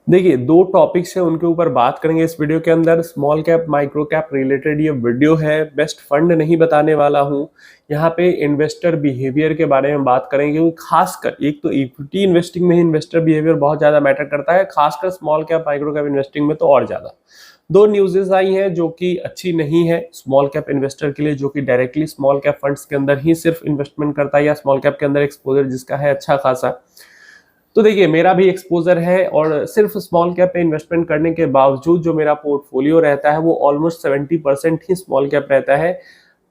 देखिए, 2 टॉपिक्स हैं उनके ऊपर बात करेंगे इस वीडियो के अंदर। Small cap, micro cap related ये वीडियो है। बेस्ट फंड नहीं बताने वाला हूँ। यहाँ पे इन्वेस्टर बिहेवियर के बारे में बात करेंगे क्योंकि खासकर एक तो इक्विटी इन्वेस्टिंग में ही इन्वेस्टर बिहेवियर बहुत ज़्यादा मैटर करता है, खासकर small cap, micro cap investing में तो और ज़्यादा। 2 न्यूज़ेस आई हैं जो कि अच्छी नहीं है स्मॉल कैप इन्वेस्टर के लिए, जो कि डायरेक्टली स्मॉल कैप फंड्स के अंदर ही सिर्फ इन्वेस्टमेंट करता है या स्मॉल कैप के अंदर एक्सपोजर जिसका है अच्छा खासा। तो देखिए, मेरा भी एक्सपोजर है और सिर्फ स्मॉल कैप पे इन्वेस्टमेंट करने के बावजूद जो मेरा पोर्टफोलियो रहता है वो ऑलमोस्ट 70% ही स्मॉल कैप रहता है,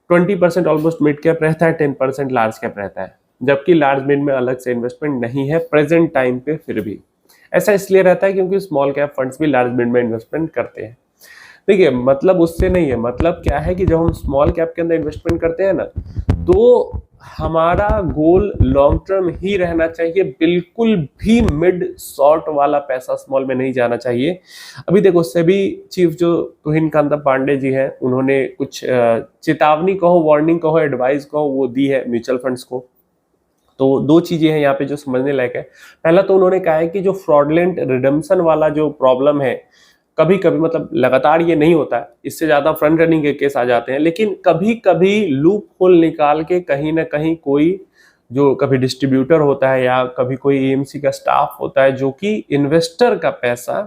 20% ऑलमोस्ट मिड कैप रहता है, 10% लार्ज कैप रहता है। जबकि लार्ज मिड में अलग से इन्वेस्टमेंट नहीं है प्रेजेंट टाइम पे। फिर भी ऐसा इसलिए रहता है क्योंकि स्मॉल कैप फंड्स भी लार्ज मिड में इन्वेस्टमेंट करते हैं। देखिए, मतलब उससे नहीं है, मतलब क्या है कि जब हम स्मॉल कैप के अंदर इन्वेस्टमेंट करते हैं ना, तो हमारा गोल लॉन्ग टर्म ही रहना चाहिए। बिल्कुल भी मिड शॉर्ट वाला पैसा स्मॉल में नहीं जाना चाहिए। अभी देखो, सेबी चीफ जो तुहिन कांता पांडे जी हैं, उन्होंने कुछ चेतावनी कहो, वार्निंग कहो, एडवाइस कहो, वो दी है म्यूचुअल फंड्स को। तो 2 चीजें हैं यहाँ पे जो समझने लायक है। पहला तो उन्होंने कहा है कि जो फ्रॉडलेंट रिडम्पशन वाला जो प्रॉब्लम है, कभी कभी, मतलब लगातार ये नहीं होता है, इससे ज्यादा फ्रंट रनिंग के केस आ जाते हैं, लेकिन कभी कभी लूप होल निकाल के कहीं ना कहीं कोई जो कभी डिस्ट्रीब्यूटर होता है या कभी कोई एएमसी का स्टाफ होता है जो कि इन्वेस्टर का पैसा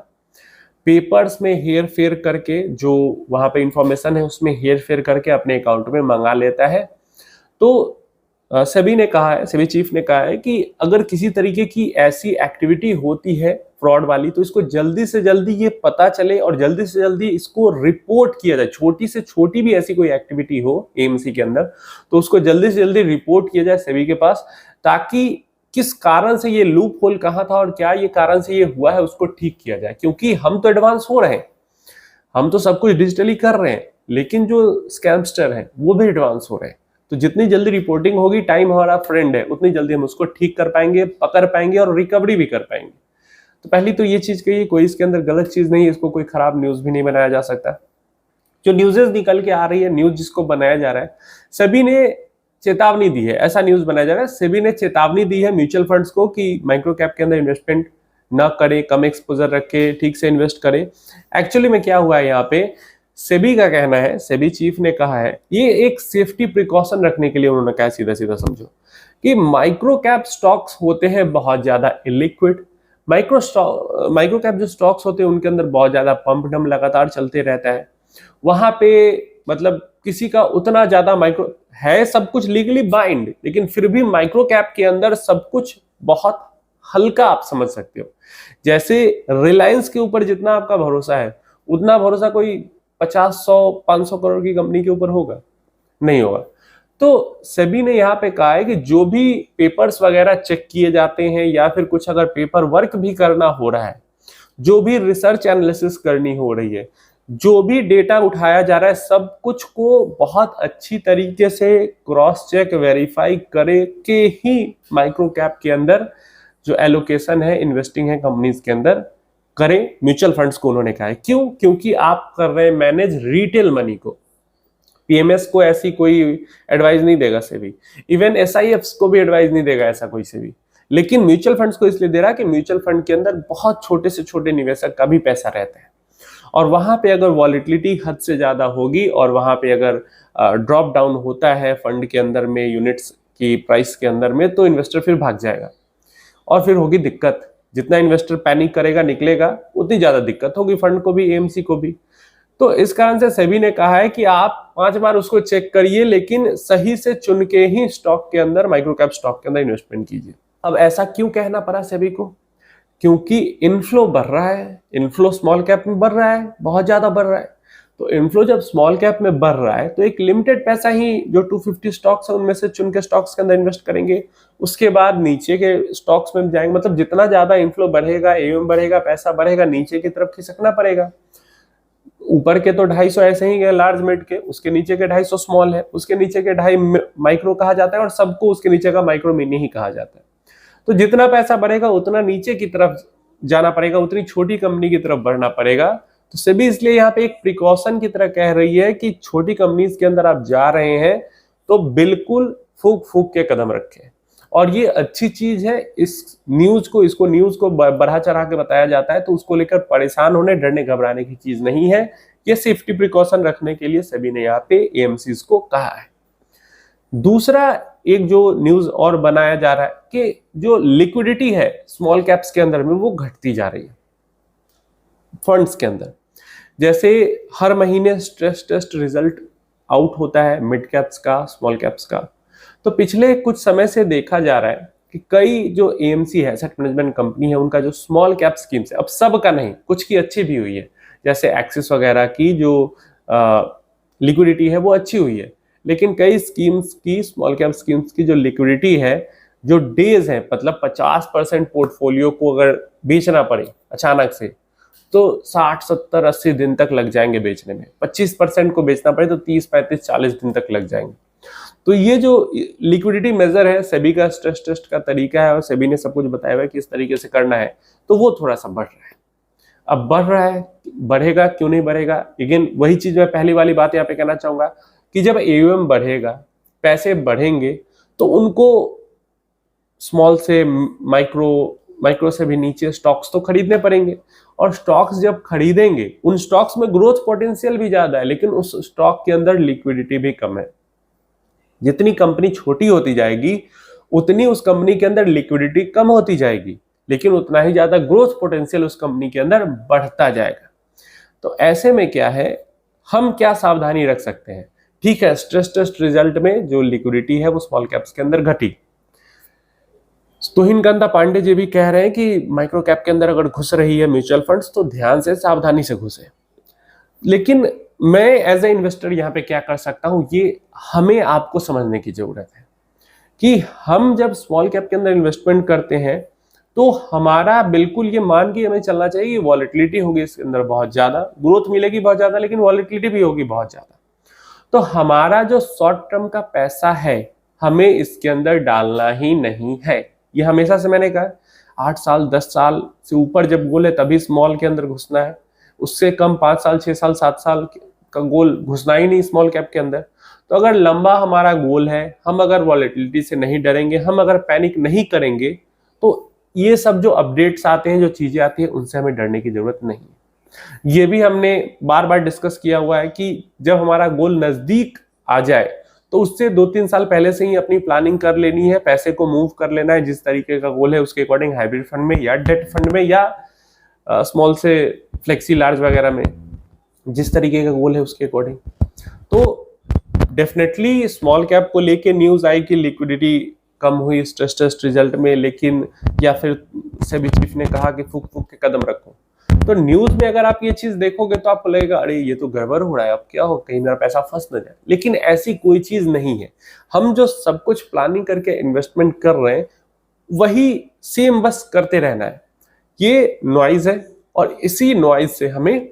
पेपर्स में हेर फेर करके, जो वहां पे इंफॉर्मेशन है उसमें हेर फेर करके अपने अकाउंट में मंगा लेता है। तो सेबी ने कहा है, सेबी चीफ ने कहा है कि अगर किसी तरीके की ऐसी एक्टिविटी होती है फ्रॉड वाली, तो इसको जल्दी से जल्दी ये पता चले और जल्दी से जल्दी इसको रिपोर्ट किया जाए। छोटी से छोटी भी ऐसी कोई एक्टिविटी हो एएमसी के अंदर, तो उसको जल्दी से जल्दी रिपोर्ट किया जाए सेबी के पास, ताकि किस कारण से ये लूप होल कहाँ था और क्या ये कारण से ये हुआ है उसको ठीक किया जाए। क्योंकि हम तो एडवांस हो रहे हैं, हम तो सब कुछ डिजिटली कर रहे हैं, लेकिन जो स्कैमस्टर हैं वो भी एडवांस हो रहे हैं। तो जितनी जल्दी रिपोर्टिंग होगी, टाइम हमारा फ्रेंड है, उतनी जल्दी हम उसको ठीक कर पाएंगे, पकड़ पाएंगे और रिकवरी भी कर पाएंगे। तो पहली तो ये चीज कही, कोई इसके अंदर गलत चीज नहीं है, इसको कोई खराब न्यूज भी नहीं बनाया जा सकता। जो न्यूज़ेस निकल के आ रही है, न्यूज जिसको बनाया जा रहा है, सभी ने चेतावनी दी है, ऐसा न्यूज बनाया जा रहा है। सेबी ने चेतावनी दी है म्यूचुअल फंड्स को कि माइक्रो कैप के अंदर इन्वेस्टमेंट ना करें, कम एक्सपोजर रखे, ठीक से इन्वेस्ट करें। एक्चुअली में क्या हुआ है यहाँ पे, सेबी का कहना है, सेबी चीफ ने कहा है, ये एक सेफ्टी प्रिकॉशन रखने के लिए उन्होंने कहा, सीधा सीधा समझो कि माइक्रो कैप स्टॉक्स होते हैं बहुत ज्यादा इलिक्विड। माइक्रो कैप जो स्टॉक्स होते हैं उनके अंदर बहुत ज्यादा पंप डम लगातार चलते रहता है। वहां पे मतलब किसी का उतना ज्यादा माइक्रो है, सब कुछ लीगली बाइंड, लेकिन फिर भी माइक्रो कैप के अंदर सब कुछ बहुत हल्का, आप समझ सकते हो। जैसे रिलायंस के ऊपर जितना आपका भरोसा है, उतना भरोसा कोई 50, 100, 500 करोड़ की कंपनी के ऊपर होगा? नहीं होगा। तो सेबी ने यहाँ पे कहा है कि जो भी पेपर्स वगैरह चेक किए जाते हैं या फिर कुछ अगर पेपर वर्क भी करना हो रहा है, जो भी रिसर्च एनालिसिस करनी हो रही है, जो भी डेटा उठाया जा रहा है, सब कुछ को बहुत अच्छी तरीके से क्रॉस चेक, वेरीफाई करे के ही माइक्रो कैप के अंदर जो एलोकेशन है, इन्वेस्टिंग है कंपनीज के अंदर करें। म्यूचुअल फंड्स को उन्होंने कहा है, क्यों? क्योंकि आप कर रहे हैं मैनेज रिटेल मनी को। पीएमएस को ऐसी कोई एडवाइस नहीं देगा सेबी, इवन एसआईएफ्स को भी एडवाइस नहीं देगा ऐसा कोई सेबी, लेकिन म्यूचुअल फंड्स को इसलिए दे रहा है कि म्यूचुअल फंड के अंदर बहुत छोटे से छोटे निवेशक का भी पैसा रहता है, और वहां पे अगर वॉलिटिलिटी हद से ज्यादा होगी और वहां पे अगर ड्रॉप डाउन होता है फंड के अंदर में, यूनिट्स की प्राइस के अंदर में, तो इन्वेस्टर फिर भाग जाएगा और फिर होगी दिक्कत। जितना इन्वेस्टर पैनिक करेगा, निकलेगा, उतनी ज्यादा दिक्कत होगी फंड को भी, एएमसी को भी। तो इस कारण से सेबी ने कहा है कि आप 5 बार उसको चेक करिए, लेकिन सही से चुन के ही स्टॉक के अंदर, माइक्रो कैप स्टॉक के अंदर इन्वेस्टमेंट कीजिए। अब ऐसा क्यों कहना पड़ा सेबी को? क्योंकि इनफ्लो बढ़ रहा है, इनफ्लो स्मॉल कैप में बढ़ रहा है, बहुत ज्यादा बढ़ रहा है। तो इनफ्लो जब स्मॉल कैप में बढ़ रहा है तो एक लिमिटेड पैसा ही, जो 250 स्टॉक्स है उनमें से चुन के स्टॉक्स के अंदर इन्वेस्ट करेंगे, उसके बाद नीचे के स्टॉक्स में जाएंगे। मतलब जितना ज्यादा इनफ्लो बढ़ेगा, एयूएम बढ़ेगा, पैसा बढ़ेगा, नीचे की तरफ खिसकना पड़ेगा। ऊपर के तो 250 ऐसे ही है लार्ज मिड के, उसके नीचे के 250 स्मॉल है, उसके नीचे के 2.5 माइक्रो कहा जाता है और सबको उसके नीचे का माइक्रो मिनी ही कहा जाता है। तो जितना पैसा बढ़ेगा उतना नीचे की तरफ जाना पड़ेगा, उतनी छोटी कंपनी की तरफ बढ़ना पड़ेगा। तो सेबी इसलिए यहाँ पे एक प्रिकॉशन की तरह कह रही है कि छोटी कंपनीज के अंदर आप जा रहे हैं तो बिल्कुल फूक फूक के कदम रखें। और ये अच्छी चीज है। इसको न्यूज को बढ़ा चढ़ा के बताया जाता है, तो उसको लेकर परेशान होने, डरने घबराने की चीज नहीं है। ये सेफ्टी प्रिकॉशन रखने के लिए सेबी ने यहाँ पे एएमसीज को कहा है। दूसरा एक जो न्यूज और बनाया जा रहा है कि जो लिक्विडिटी है स्मॉल कैप्स के अंदर में वो घटती जा रही है फंड्स के अंदर। जैसे हर महीने स्ट्रेस टेस्ट रिजल्ट आउट होता है मिड कैप्स का, स्मॉल कैप्स का, तो पिछले कुछ समय से देखा जा रहा है कि कई जो एएमसी है, एसेट मैनेजमेंट कंपनी है, उनका जो स्मॉल कैप स्कीम्स है, अब सब का नहीं, कुछ की अच्छी भी हुई है, जैसे एक्सिस वगैरह की जो लिक्विडिटी है वो अच्छी हुई है, लेकिन कई स्कीम्स की, स्मॉल कैप स्कीम्स की जो लिक्विडिटी है, जो डेज है, मतलब 50% पोर्टफोलियो को अगर बेचना पड़े अचानक से तो 60, 70, 80 दिन तक लग जाएंगे बेचने में। 25% को बेचना पड़े तो 30, 35, 40 दिन तक लग जाएंगे। तो ये जो लिक्विडिटी मेजर है, सेबी का स्ट्रेस टेस्ट का तरीका है और सेबी ने सब कुछ बताया हुआ है कि इस तरीके से करना है, तो वो थोड़ा सा बढ़ रहा है। अब बढ़ रहा है, बढ़ेगा क्यों नहीं बढ़ेगा? अगेन वही चीज मैं पहली वाली बात यहाँ पे कहना चाहूंगा कि जब एयूएम बढ़ेगा, पैसे बढ़ेंगे, तो उनको स्मॉल से माइक्रो से भी नीचे स्टॉक्स तो खरीदने पड़ेंगे, और स्टॉक्स जब खरीदेंगे उन स्टॉक्स में ग्रोथ पोटेंशियल भी ज्यादा है, लेकिन उस स्टॉक के अंदर लिक्विडिटी भी कम है। जितनी कंपनी छोटी होती जाएगी उतनी उस कंपनी के अंदर लिक्विडिटी कम होती जाएगी, लेकिन उतना ही ज्यादा ग्रोथ पोटेंशियल उस कंपनी के अंदर बढ़ता जाएगा। तो ऐसे में क्या है, हम क्या सावधानी रख सकते हैं? ठीक है, स्ट्रेस टेस्ट रिजल्ट में जो लिक्विडिटी है वो स्मॉल कैप्स के अंदर घटी। तुहिन पांडे जी भी कह रहे हैं कि माइक्रो कैप के अंदर अगर घुस रही है म्यूचुअल फंड्स तो ध्यान से, सावधानी से घुसे। लेकिन मैं एज ए इन्वेस्टर यहाँ पे क्या कर सकता हूँ, ये हमें आपको समझने की जरूरत है कि हम जब स्मॉल कैप के अंदर इन्वेस्टमेंट करते हैं तो हमारा बिल्कुल ये मान के हमें चलना चाहिए कि वॉलेटिलिटी होगी इसके अंदर बहुत ज्यादा, ग्रोथ मिलेगी बहुत ज्यादा, लेकिन वॉलेटिलिटी भी होगी बहुत ज्यादा। तो हमारा जो शॉर्ट टर्म का पैसा है हमें इसके अंदर डालना ही नहीं है। ये हमेशा से मैंने कहा, 8 साल 10 साल से ऊपर जब गोल है तभी स्मॉल के अंदर घुसना है, उससे कम 5 साल 6 साल 7 साल का गोल घुसना ही नहीं स्मॉल कैप के अंदर। तो अगर लंबा हमारा गोल है, हम अगर वॉलेटिलिटी से नहीं डरेंगे, हम अगर पैनिक नहीं करेंगे, तो ये सब जो अपडेट्स आते हैं, जो चीजें आती हैं, उनसे हमें डरने की जरूरत नहीं है। ये भी हमने बार बार डिस्कस किया हुआ है कि जब हमारा गोल नजदीक आ जाए तो उससे 2-3 साल पहले से ही अपनी प्लानिंग कर लेनी है, पैसे को मूव कर लेना है, जिस तरीके का गोल है उसके अकॉर्डिंग हाइब्रिड फंड में या डेट फंड में या स्मॉल से फ्लेक्सी लार्ज वगैरह में, जिस तरीके का गोल है उसके अकॉर्डिंग। तो डेफिनेटली स्मॉल कैप को लेके न्यूज आई कि लिक्विडिटी कम हुई स्ट्रेस टेस्ट रिजल्ट में, लेकिन या फिर सेबी चीफ ने कहा कि फूक फूक के कदम रखो। तो न्यूज में अगर आप ये चीज देखोगे तो आपको लगेगा अरे ये तो गड़बड़ हो रहा है, अब क्या हो, कहीं मेरा पैसा फंस न जाए। लेकिन ऐसी कोई चीज नहीं है। हम जो सब कुछ प्लानिंग करके इन्वेस्टमेंट कर रहे हैं वही सेम बस करते रहना है। ये नॉइज है और इसी नॉइज से हमें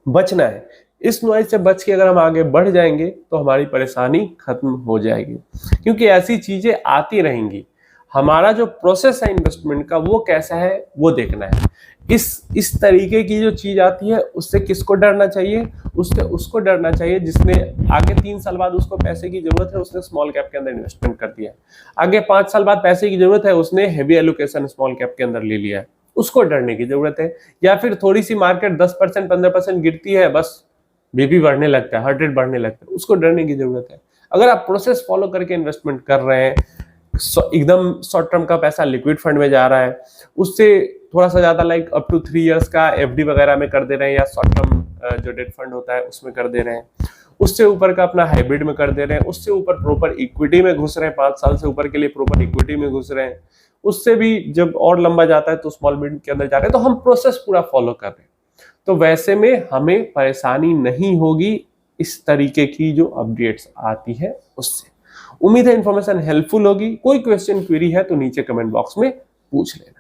बचना है। इस नॉइज से बच के अगर हम आगे बढ़ जाएंगे तो हमारी परेशानी खत्म हो जाएगी, क्योंकि ऐसी चीजें आती रहेंगी। हमारा जो प्रोसेस है इन्वेस्टमेंट का वो कैसा है वो देखना है। इस तरीके की जो चीज आती है उससे किसको डरना चाहिए? उससे उसको डरना चाहिए जिसने आगे 3 साल बाद उसको पैसे की जरूरत है, उसने स्मॉल कैप के अंदर इन्वेस्टमेंट कर दिया है। आगे 5 साल बाद पैसे की जरूरत है, उसने हेवी एलोकेशन स्मॉल कैप के अंदर ले लिया है, उसको डरने की जरूरत है। या फिर थोड़ी सी मार्केट 10% 15% गिरती है, बस बीपी बढ़ने लगता है, हार्ट रेट बढ़ने लगता है, उसको डरने की जरूरत है। अगर आप प्रोसेस फॉलो करके इन्वेस्टमेंट कर रहे हैं, एकदम शॉर्ट टर्म का पैसा लिक्विड फंड में जा रहा है, उससे थोड़ा सा ज्यादा लाइक अप टू 3 इयर्स का एफडी वगैरह में कर दे रहे हैं, या शॉर्ट टर्म जो डेट फंड होता है उसमें कर दे रहे हैं, उससे ऊपर का अपना हाइब्रिड में कर दे रहे हैं, उससे ऊपर प्रॉपर इक्विटी में घुस रहे हैं, 5 साल से ऊपर के लिए प्रॉपर इक्विटी में घुस रहे हैं, उससे भी जब और लंबा जाता है तो स्मॉल मिड के अंदर जा रहे हैं, तो हम प्रोसेस पूरा फॉलो कर रहे हैं। तो वैसे में हमें परेशानी नहीं होगी इस तरीके की जो अपडेट्स आती है उससे। उम्मीद है इन्फॉर्मेशन हेल्पफुल होगी। कोई क्वेश्चन क्वेरी है तो नीचे कमेंट बॉक्स में पूछ लेना।